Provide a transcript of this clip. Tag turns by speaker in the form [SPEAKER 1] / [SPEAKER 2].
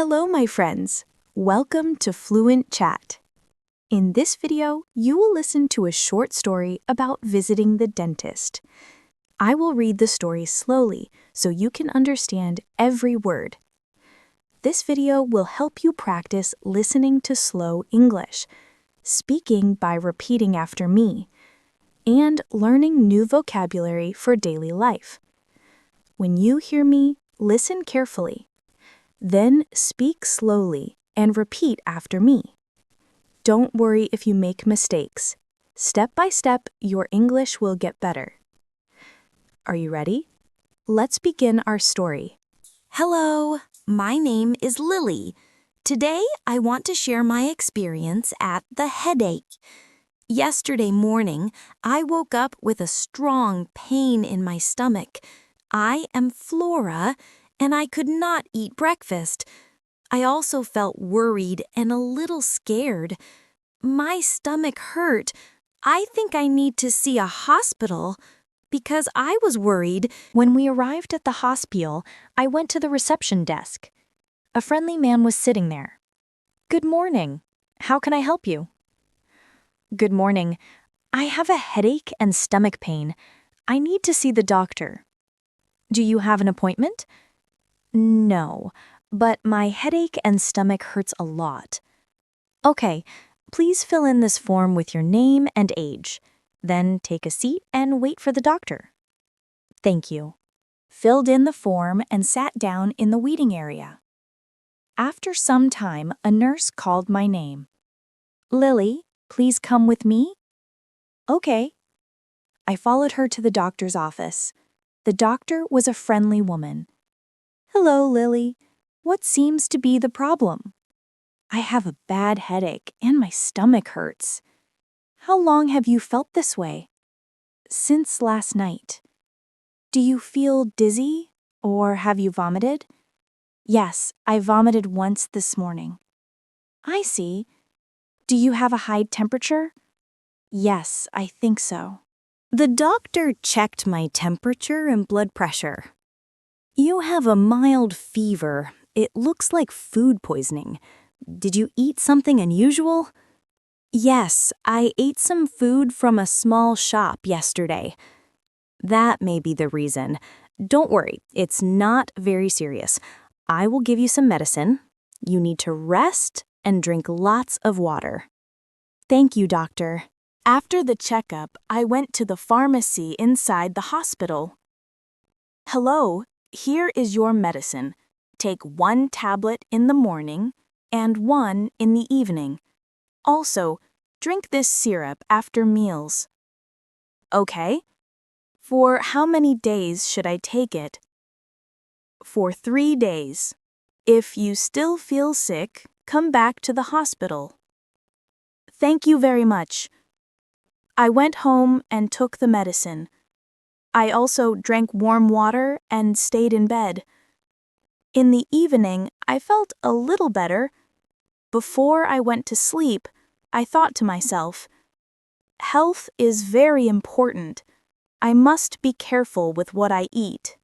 [SPEAKER 1] Hello, my friends. Welcome to Fluent Chat. In this video, you will listen to a short story about visiting the dentist. I will read the story slowly so you can understand every word. This video will help you practice listening to slow English, speaking by repeating after me, and learning new vocabulary for daily life. When you hear me, listen carefully. Then speak slowly and repeat after me. Don't worry if you make mistakes. Step by step, your English will get better. Are you ready? Let's begin our story.
[SPEAKER 2] Hello, my name is Lily. Today, I want to share my experience at the headache. Yesterday morning, I woke up with a strong pain in my stomach. I am Flora, and I could not eat breakfast. I also felt worried and a little scared. My stomach hurt. I think I need to see a hospital because I was worried.
[SPEAKER 3] When we arrived at the hospital, I went to the reception desk. A friendly man was sitting there. "Good morning. How can I help you?" "Good morning. I have a headache and stomach pain. I need to see the doctor." "Do you have an appointment?" "No, but my headache and stomach hurts a lot." "Okay, please fill in this form with your name and age. Then take a seat and wait for the doctor." "Thank you." Filled in the form and sat down in the waiting area. After some time, a nurse called my name. "Lily, please come with me." "Okay." I followed her to the doctor's office. The doctor was a friendly woman. "Hello, Lily. What seems to be the problem?" "I have a bad headache and my stomach hurts." "How long have you felt this way?" "Since last night." "Do you feel dizzy or have you vomited?" "Yes, I vomited once this morning." "I see. Do you have a high temperature?" "Yes, I think so." The doctor checked my temperature and blood pressure. "You have a mild fever. It looks like food poisoning. Did you eat something unusual?" "Yes, I ate some food from a small shop yesterday." "That may be the reason. Don't worry, it's not very serious. I will give you some medicine. You need to rest and drink lots of water." "Thank you, doctor." After the checkup, I went to the pharmacy inside the hospital. "Hello, here is your medicine. Take 1 tablet in the morning and 1 in the evening. Also, drink this syrup after meals." "Okay. For how many days should I take it?" "For 3 days. If you still feel sick, come back to the hospital." "Thank you very much." I went home and took the medicine. I also drank warm water and stayed in bed. In the evening, I felt a little better. Before I went to sleep, I thought to myself, "Health is very important. I must be careful with what I eat."